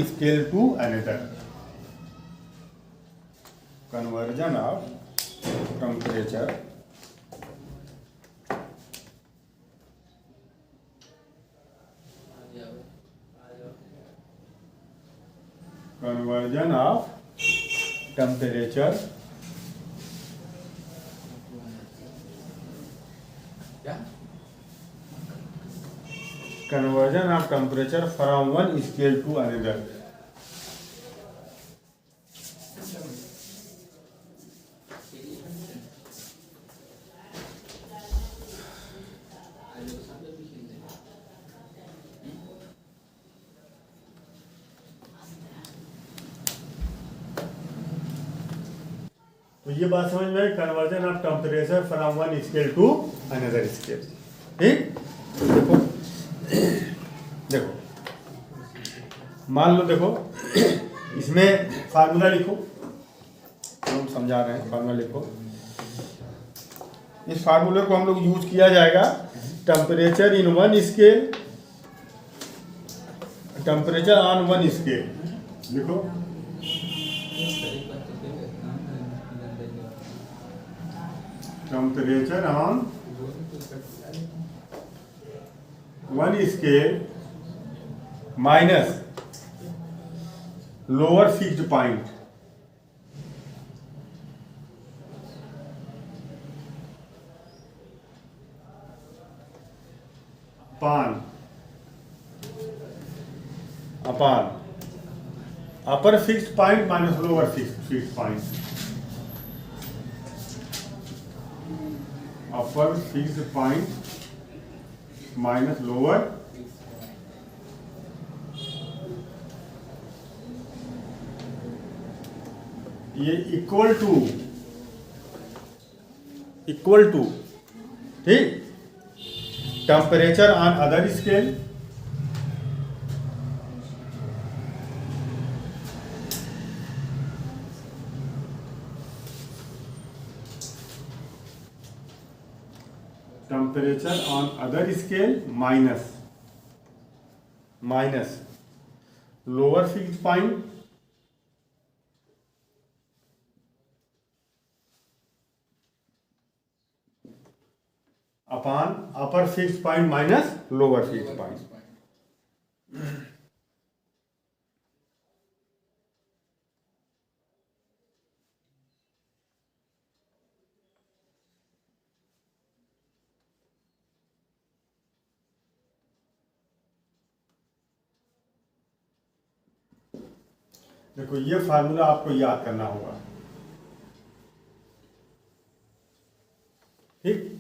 scale to another. Conversion of temperature from one scale to another. तो ये बात समझ में, conversion of temperature from one scale to another scale. ठीक, देखो देखो मान लो, देखो इसमें फार्मूला लिखो, हम समझा रहे हैं, फार्मूला लिखो। इस फार्मूले को हम लोग यूज किया जाएगा temperature in one scale, temperature on one scale. लिखो temperature on one scale minus lower fixed point upon upper fixed point minus lower fixed point. Upper fixed point minus lower ये इक्वल टू ठीक temperature on other scale temperature on other scale minus lower fixed point upon upper fixed point minus lower fixed point. देखो ये formula आपको याद करना होगा। ठीक,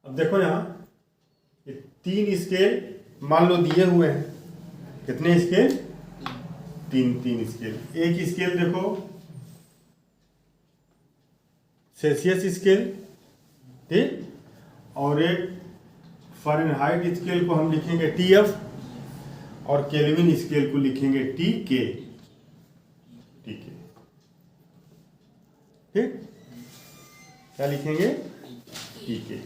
अब देखो यहां ये तीन स्केल मान लो दिए हुए हैं। कितने स्केल? तीन स्केल। एक स्केल देखो सेल्सियस स्केल, ठीक, और एक फ़ारेनहाइट स्केल को हम लिखेंगे TF और केल्विन स्केल को लिखेंगे TK। ठीक, क्या लिखेंगे? TK।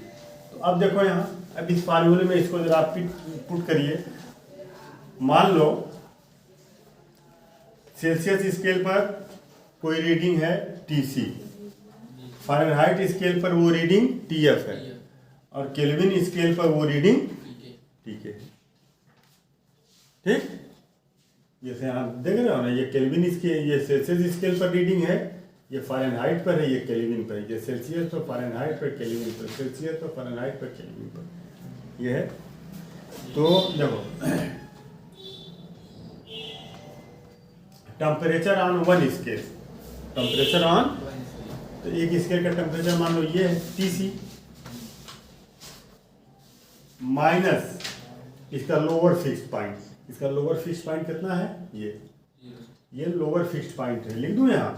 तो अब देखो यहाँ, अब इस फार्मूले में इसको जरा आप पुट करिए। मान लो सेल्सियस स्केल पर कोई रीडिंग है TC, फ़ारेनहाइट स्केल पर वो रीडिंग TF है और केल्विन स्केल पर वो रीडिंग TK है। ठीक, जैसे आप देख रहे हो ना, ये केल्विन स्केल, ये सेल्सियस स्केल पर रीडिंग है, ये फ़ारेनहाइट पर है, ये केल्विन पर है। ये सेल्सियस पर, फ़ारेनहाइट पर, केल्विन पर, सेल्सियस पर, फ़ारेनहाइट पर, केल्विन पर, ये है। तो देखो temperature on one scale, temperature on, तो एक स्केल का टेम्परेचर मान लो ये है TC माइनस इसका लोअर फिक्स्ड पॉइंट। इसका लोअर फिक्स्ड पॉइंट कितना है? ये लोअर फिक्स्ड पॉइंट है, लिख दूं यहां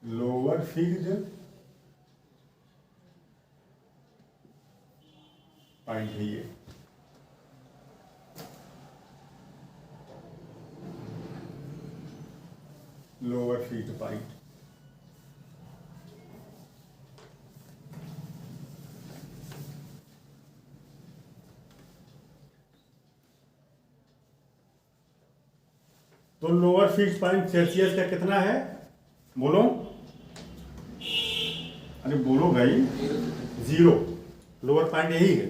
लोअर फिक्स्ड पॉइंट है ये। Lower feet point. तो लोअर फीट पॉइंट सेल्सियस का कितना है बोलो, अरे बोलो भाई, 0। लोअर पॉइंट यही है।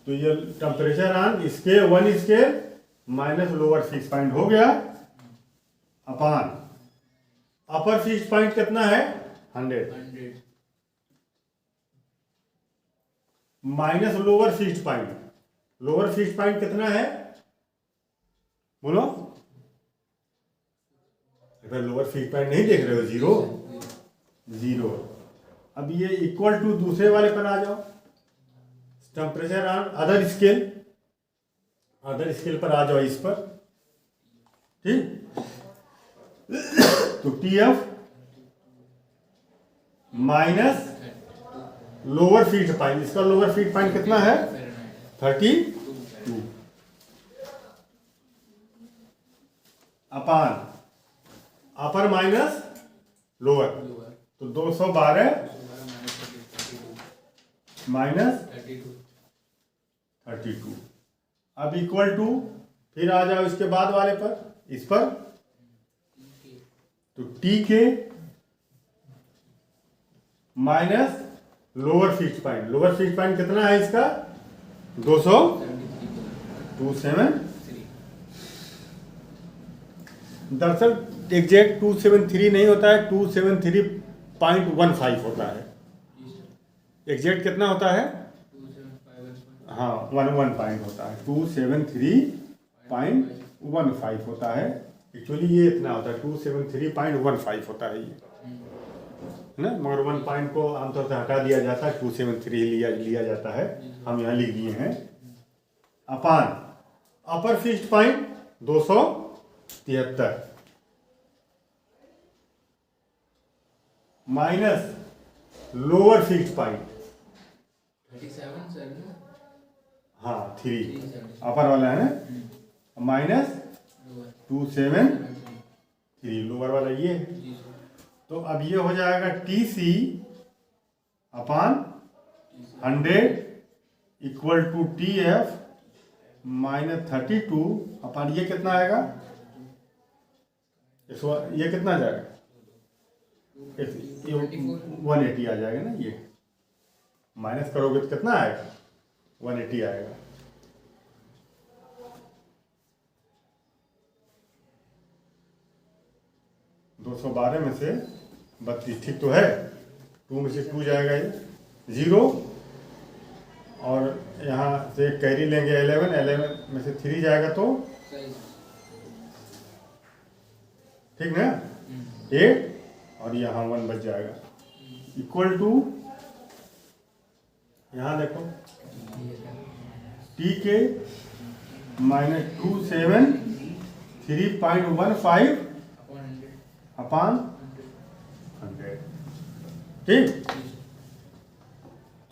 तो ये temperature on scale 1 scale minus lower fix point हो गया अपान अपर फिक्स पॉइंट कितना है 100 minus lower fix point. Lower fix point कितना है बोलो, अगर लोअर फिक्स पॉइंट नहीं देख रहे हो 0। अब ये इक्वल टू दूसरे वाले पर आ जाओ, टेम्परेचर ऑन अदर स्केल पर आ जाओ इस पर, ठीक। तो TF minus lower feet point, इसका लोअर फीट पॉइंट कितना है 32 अपान अपर माइनस लोअर, तो 212 माइनस 32। अब इक्वल टू फिर आ जाओ इसके बाद वाले पर, इस पर, तो टी के minus lower fix point. Lower fix point कितना है इसका 273। दरअसल एग्जैक्ट 273 नहीं होता है, 273.15 होता है। एग्जैक्ट कितना होता है, हाँ 11 पॉइंट होता है, 273.15 होता है। एक्चुअली ये इतना होता है 273.15 होता है ये, है ना, मगर 1 पॉइंट को आमतौर से हटा दिया जाता है, 273 लिया जाता है, हम यहाँ लिख दिए हैं। Upon upper fixed point 273 minus lower fixed point 37 हाँ 3 अपर वाला है ना, माइनस 273 लोअर वाला ये है। तो अब ये हो जाएगा TC upon 100 equal to TF minus 32 upon ये कितना आएगा, ये कितना जाएगा 180 आ जाएगा ना, ये माइनस करोगे तो कितना आएगा 180 आएगा। दो 212 में से 32 ठीक तो है, 2 में से 2 जाएगा ये 0, और यहाँ से कैरी लेंगे 11 में से 3 जाएगा तो ठीक ना 8, और यहाँ 1 बच जाएगा इक्वल टू, यहाँ देखो टी के माइनस 273.15 अपान 100, ठीक।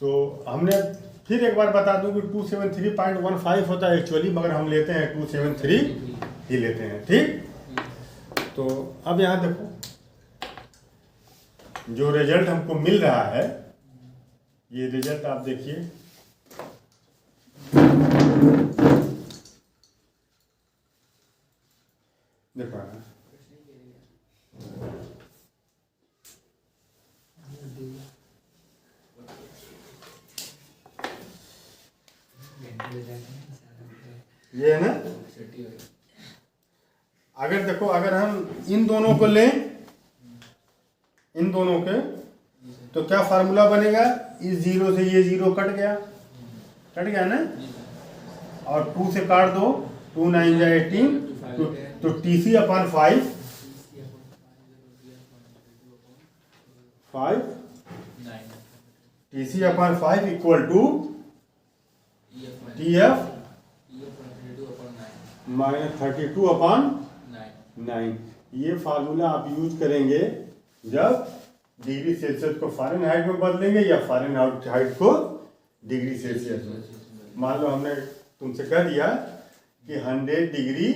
तो हमने फिर एक बार बता दूं कि 273.15 होता है एक्चुअली, मगर हम लेते हैं 273 ही लेते हैं, ठीक। तो अब यहाँ देखो जो रिजल्ट हमको मिल रहा है, ये रिजल्ट आप देखिए, देखो ये है ना। अगर देखो, अगर हम इन दोनों को लें, इन दोनों के, तो क्या फार्मूला बनेगा, इस 0 से ये 0 कट गया ना, और 2 से काट दो, 2 9 जा 18, तो TC upon 5 TC upon 5 equal to TF minus 32 upon 9। ये फार्मूला आप यूज करेंगे जब डिग्री सेल्सियस को फ़ारेनहाइट में बदलेंगे या फ़ारेनहाइट को डिग्री सेल्सियस में। मान लो हमने तुमसे कह दिया कि 100 डिग्री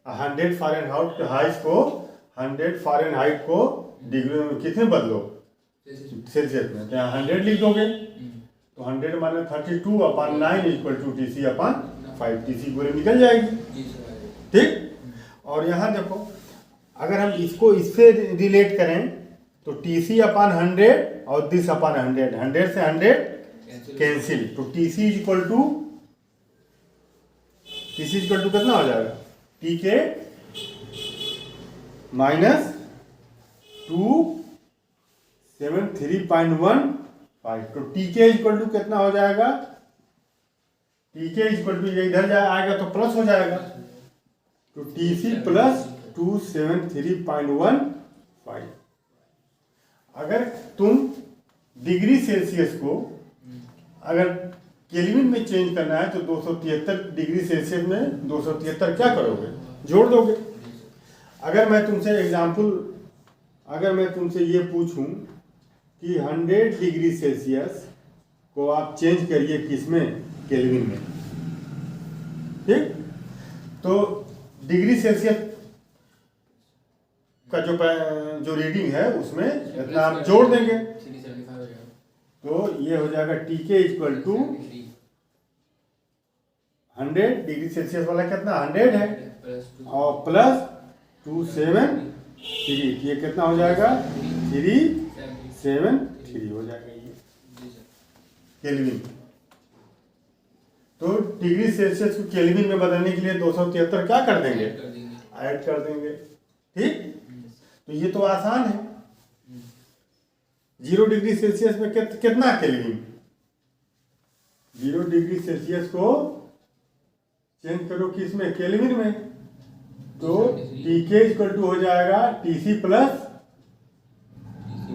100 फ़ारेनहाइट को 100 फ़ारेनहाइट को डिग्री में कितने बदलो, सेल्सियस में, तो यहाँ 100 लिख दोगे, तो 100 माने 32/9 equal to TC upon 5, TC पूरे निकल जाएगी। ठीक। और यहाँ देखो, अगर हम इसको इससे रिलेट करें तो TC/100 और this/100, 100 से 100 कैंसिल, तो TC इक्वल टू कितना हो जाएगा, TK माइनस 273.15, तो TK इक्वल टू कितना हो जाएगा, TK इक्वल टू इधर आएगा तो प्लस हो जाएगा, तो TC प्लस 273.15। अगर तुम डिग्री सेल्सियस को अगर केल्विन में चेंज करना है तो 273 डिग्री सेल्सियस में 273 क्या करोगे, जोड़ दोगे। अगर मैं तुमसे ये पूछूं कि 100 डिग्री सेल्सियस को आप चेंज करिए किसमें, केल्विन में, ठीक, तो डिग्री सेल्सियस का जो रीडिंग है उसमें इतना आप जोड़ देंगे, तो ये हो जाएगा TK equal to 100 degree celsius वाला कितना 100 है और प्लस 273, ये कितना हो जाएगा 373 हो जाएगा ये केल्विन। तो डिग्री सेल्सियस को केल्विन में बदलने के लिए 273 क्या कर देंगे, ऐड कर देंगे। ठीक, तो ये तो आसान है। 0 डिग्री सेल्सियस में कितना केल्विन, 0 डिग्री सेल्सियस को चेंज करो किसमें, केल्विन में, तो TK इक्वल टू हो जाएगा TC प्लस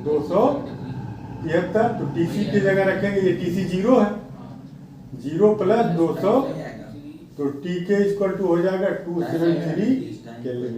273, तो TC की जगह रखेंगे, ये TC 0 है, 0 प्लस 200, तो TK इक्वल टू हो जाएगा 273 केल्विन।